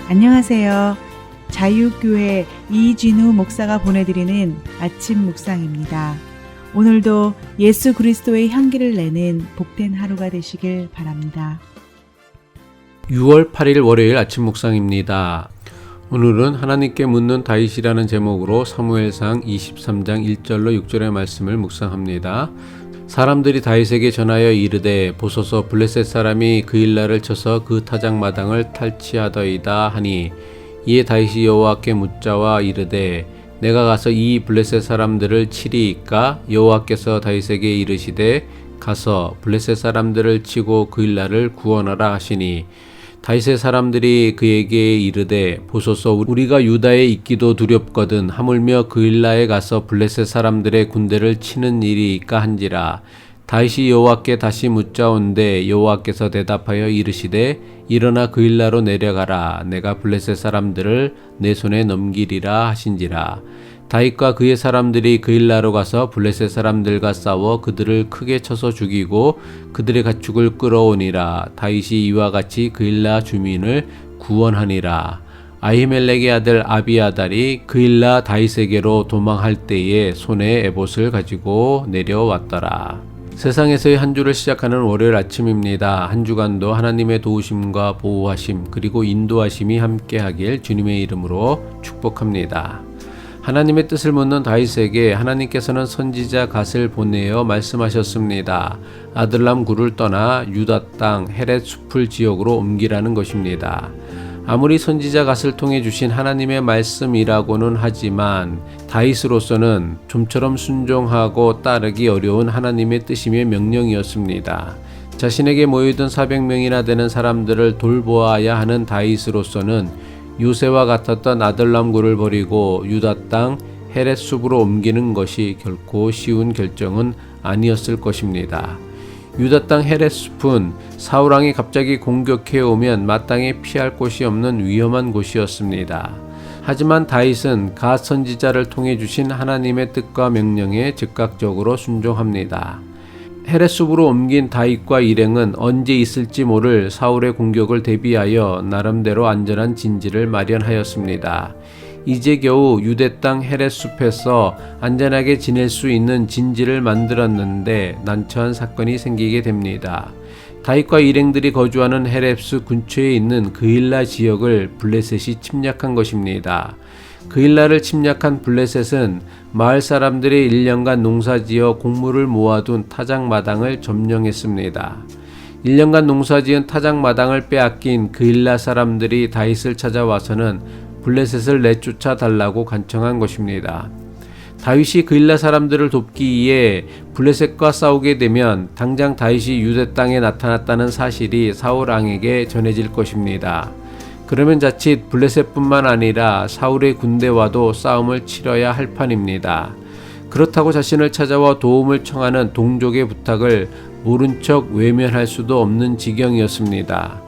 안녕하세요. 자유교회 이진우 목사가 보내드리는 아침 묵상입니다. 오늘도 예수 그리스도의 향기를 내는 복된 하루가 되시길 바랍니다. 6월 8일 월요일 아침 묵상입니다. 오늘은 하나님께 묻는 다윗이라는 제목으로 사무엘상 23장 1절로 6절의 말씀을 묵상합니다. 사람들이 다윗에게 전하여 이르되 보소서 블레셋 사람이 그일라를 쳐서 그 타작마당을 탈취하더이다 하니 이에 다윗이 여호와께 묻자와 이르되 내가 가서 이 블레셋 사람들을 치리이까? 여호와께서 다윗에게 이르시되 가서 블레셋 사람들을 치고 그일라를 구원하라 하시니 다윗의 사람들이 그에게 이르되 보소서 우리가 유다에 있기도 두렵거든 하물며 그일라에 가서 블레셋 사람들의 군대를 치는 일이이까 한지라. 다윗이 여호와께 다시 묻자온데 여호와께서 대답하여 이르시되 일어나 그일라로 내려가라. 내가 블레셋 사람들을 내 손에 넘기리라 하신지라. 다윗과 그의 사람들이 그일라로 가서 블레셋 사람들과 싸워 그들을 크게 쳐서 죽이고 그들의 가축을 끌어오니라. 다윗이 이와 같이 그일라 주민을 구원하니라. 아히멜렉의 아들 아비아달이 그일라 다윗에게로 도망할 때에 손에 에봇을 가지고 내려왔더라. 세상에서의 한 주를 시작하는 월요일 아침입니다. 한 주간도 하나님의 도우심과 보호하심 그리고 인도하심이 함께하길 주님의 이름으로 축복합니다. 하나님의 뜻을 묻는 다윗에게 하나님께서는 선지자 갓을 보내어 말씀하셨습니다. 아들람 굴을 떠나 유다 땅 헤렛 숲을 지역으로 옮기라는 것입니다. 아무리 선지자 갓을 통해 주신 하나님의 말씀이라고는 하지만 다윗으로서는 좀처럼 순종하고 따르기 어려운 하나님의 뜻이며 명령이었습니다. 자신에게 모여든 400명이나 되는 사람들을 돌보아야 하는 다윗으로서는 요새와 같았던 아들람굴을 버리고 유다 땅 헤렛 숲으로 옮기는 것이 결코 쉬운 결정은 아니었을 것입니다. 유다 땅 헤렛 숲은 사울왕이 갑자기 공격해 오면 마땅히 피할 곳이 없는 위험한 곳이었습니다. 하지만 다윗은 갓 선지자를 통해 주신 하나님의 뜻과 명령에 즉각적으로 순종합니다. 헤렛 숲으로 옮긴 다윗과 일행은 언제 있을지 모를 사울의 공격을 대비하여 나름대로 안전한 진지를 마련하였습니다. 이제 겨우 유대 땅 헤렛 숲에서 안전하게 지낼 수 있는 진지를 만들었는데 난처한 사건이 생기게 됩니다. 다윗과 일행들이 거주하는 헤렛 숲 근처에 있는 그일라 지역을 블레셋이 침략한 것입니다. 그일라를 침략한 블레셋은 마을 사람들이 1년간 농사지어 곡물을 모아둔 타작마당을 점령했습니다. 1년간 농사지은 타작마당을 빼앗긴 그일라 사람들이 다윗을 찾아와서는 블레셋을 내쫓아 달라고 간청한 것입니다. 다윗이 그일라 사람들을 돕기 위해 블레셋과 싸우게 되면 당장 다윗이 유대 땅에 나타났다는 사실이 사울 왕에게 전해질 것입니다. 그러면 자칫 블레셋뿐만 아니라 사울의 군대와도 싸움을 치러야 할 판입니다. 그렇다고 자신을 찾아와 도움을 청하는 동족의 부탁을 모른 척 외면할 수도 없는 지경이었습니다.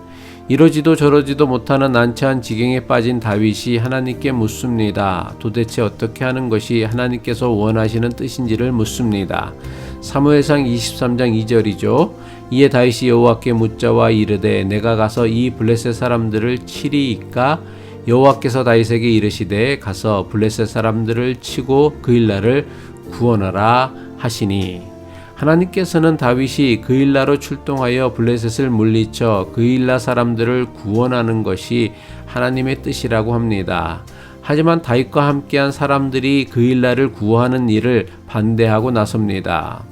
이러지도 저러지도 못하는 난처한 지경에 빠진 다윗이 하나님께 묻습니다. 도대체 어떻게 하는 것이 하나님께서 원하시는 뜻인지를 묻습니다. 사무엘상 23장 2절이죠. 이에 다윗이 여호와께 묻자와 이르되 내가 가서 이 블레셋 사람들을 치리이까? 여호와께서 다윗에게 이르시되 가서 블레셋 사람들을 치고 그일라를 구원하라 하시니. 하나님께서는 다윗이 그일라로 출동하여 블레셋을 물리쳐 그일라 사람들을 구원하는 것이 하나님의 뜻이라고 합니다. 하지만 다윗과 함께한 사람들이 그일라를 구하는 일을 반대하고 나섭니다.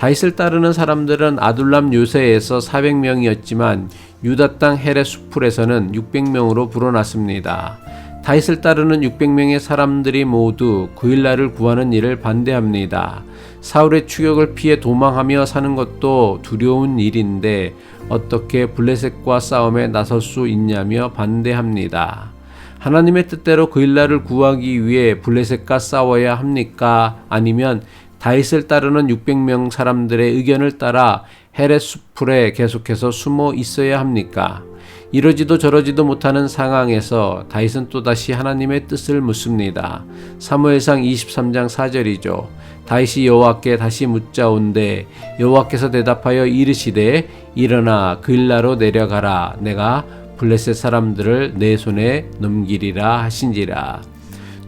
다윗을 따르는 사람들은 아둘람 요새에서 400명이었지만 유다 땅 헤렛 숲에서는 600명으로 불어났습니다. 다윗을 따르는 600명의 사람들이 모두 그일라를 구하는 일을 반대합니다. 사울의 추격을 피해 도망하며 사는 것도 두려운 일인데 어떻게 블레셋과 싸움에 나설 수 있냐며 반대합니다. 하나님의 뜻대로 그일라를 구하기 위해 블레셋과 싸워야 합니까? 아니면 다윗을 따르는 600명 사람들의 의견을 따라 헤렛 숲에 계속해서 숨어 있어야 합니까? 이러지도 저러지도 못하는 상황에서 다윗은 또다시 하나님의 뜻을 묻습니다. 사무엘상 23장 4절이죠. 다윗이 여호와께 다시 묻자온데 여호와께서 대답하여 이르시되 일어나 그일라로 내려가라. 내가 블레셋 사람들을 내 손에 넘기리라 하신지라.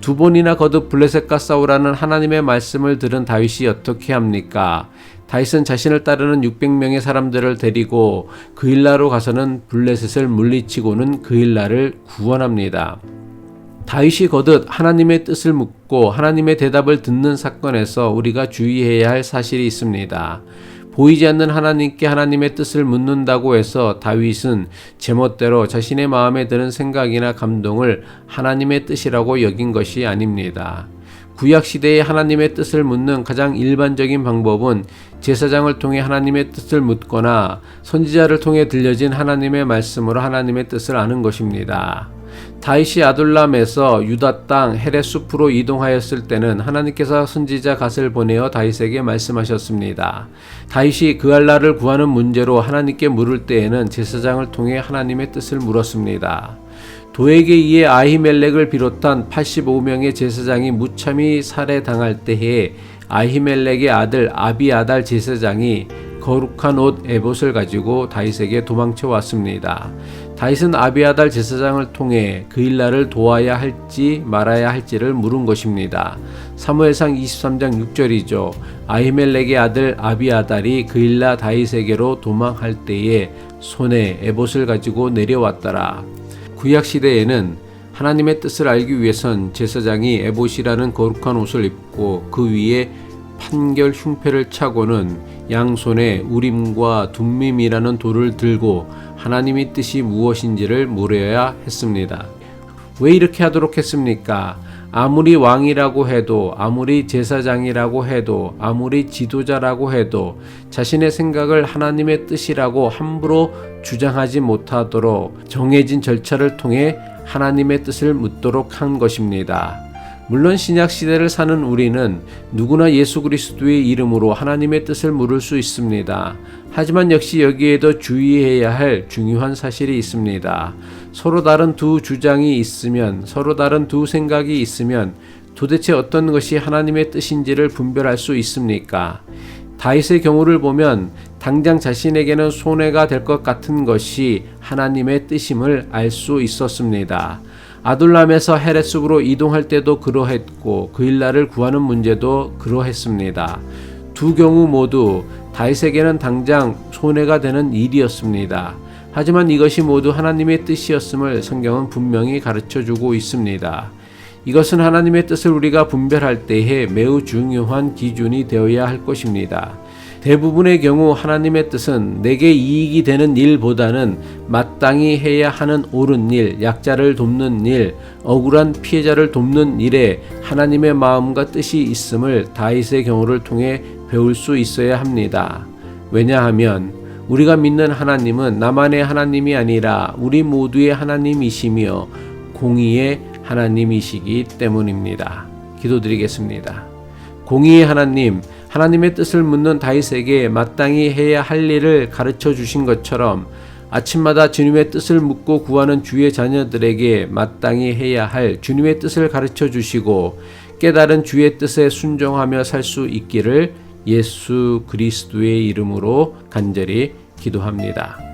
두 번이나 거듭 블레셋과 싸우라는 하나님의 말씀을 들은 다윗이 어떻게 합니까? 다윗은 자신을 따르는 600명의 사람들을 데리고 그일라로 가서는 블레셋을 물리치고는 그일라를 구원합니다. 다윗이 거듭 하나님의 뜻을 묻고 하나님의 대답을 듣는 사건에서 우리가 주의해야 할 사실이 있습니다. 보이지 않는 하나님께 하나님의 뜻을 묻는다고 해서 다윗은 제멋대로 자신의 마음에 드는 생각이나 감동을 하나님의 뜻이라고 여긴 것이 아닙니다. 구약시대에 하나님의 뜻을 묻는 가장 일반적인 방법은 제사장을 통해 하나님의 뜻을 묻거나 선지자를 통해 들려진 하나님의 말씀으로 하나님의 뜻을 아는 것입니다. 다윗이 아둘람에서 유다 땅 헤렛 숲으로 이동하였을 때는 하나님께서 선지자 갓을 보내어 다윗에게 말씀하셨습니다. 다윗이 그알라를 구하는 문제로 하나님께 물을 때에는 제사장을 통해 하나님의 뜻을 물었습니다. 도에게 의해 아히멜렉을 비롯한 85명의 제사장이 무참히 살해당할 때에 아히멜렉의 아들 아비아달 제사장이 거룩한 옷 에봇을 가지고 다윗에게 도망쳐 왔습니다. 다윗은 아비아달 제사장을 통해 그일라를 도와야 할지 말아야 할지를 물은 것입니다. 사무엘상 23장 6절이죠. 아히멜렉의 아들 아비아달이 그일라 다윗에게로 도망할 때에 손에 에봇을 가지고 내려왔더라. 구약 시대에는 하나님의 뜻을 알기 위해선 제사장이 에봇이라는 거룩한 옷을 입고 그 위에 판결 흉패를 차고는 양손에 우림과 둠밈이라는 돌을 들고 하나님의 뜻이 무엇인지를 물어야 했습니다. 왜 이렇게 하도록 했습니까? 아무리 왕이라고 해도, 아무리 제사장이라고 해도, 아무리 지도자라고 해도 자신의 생각을 하나님의 뜻이라고 함부로 주장하지 못하도록 정해진 절차를 통해 하나님의 뜻을 묻도록 한 것입니다. 물론 신약 시대를 사는 우리는 누구나 예수 그리스도의 이름으로 하나님의 뜻을 물을 수 있습니다. 하지만 역시 여기에도 주의해야 할 중요한 사실이 있습니다. 서로 다른 두 주장이 있으면, 서로 다른 두 생각이 있으면 도대체 어떤 것이 하나님의 뜻인지를 분별할 수 있습니까? 다윗의 경우를 보면 당장 자신에게는 손해가 될 것 같은 것이 하나님의 뜻임을 알 수 있었습니다. 아둘람에서 헤렛 숲으로 이동할 때도 그러했고 그일라를 구하는 문제도 그러했습니다. 두 경우 모두 다윗에게는 당장 손해가 되는 일이었습니다. 하지만 이것이 모두 하나님의 뜻이었음을 성경은 분명히 가르쳐주고 있습니다. 이것은 하나님의 뜻을 우리가 분별할 때에 매우 중요한 기준이 되어야 할 것입니다. 대부분의 경우 하나님의 뜻은 내게 이익이 되는 일보다는 마땅히 해야 하는 옳은 일, 약자를 돕는 일, 억울한 피해자를 돕는 일에 하나님의 마음과 뜻이 있음을 다윗의 경우를 통해 배울 수 있어야 합니다. 왜냐하면 우리가 믿는 하나님은 나만의 하나님이 아니라 우리 모두의 하나님이시며 공의의 하나님이시기 때문입니다. 기도드리겠습니다. 공의의 하나님, 하나님의 뜻을 묻는 다윗에게 마땅히 해야 할 일을 가르쳐 주신 것처럼 아침마다 주님의 뜻을 묻고 구하는 주의 자녀들에게 마땅히 해야 할 주님의 뜻을 가르쳐 주시고 깨달은 주의 뜻에 순종하며 살 수 있기를 예수 그리스도의 이름으로 간절히 기도합니다.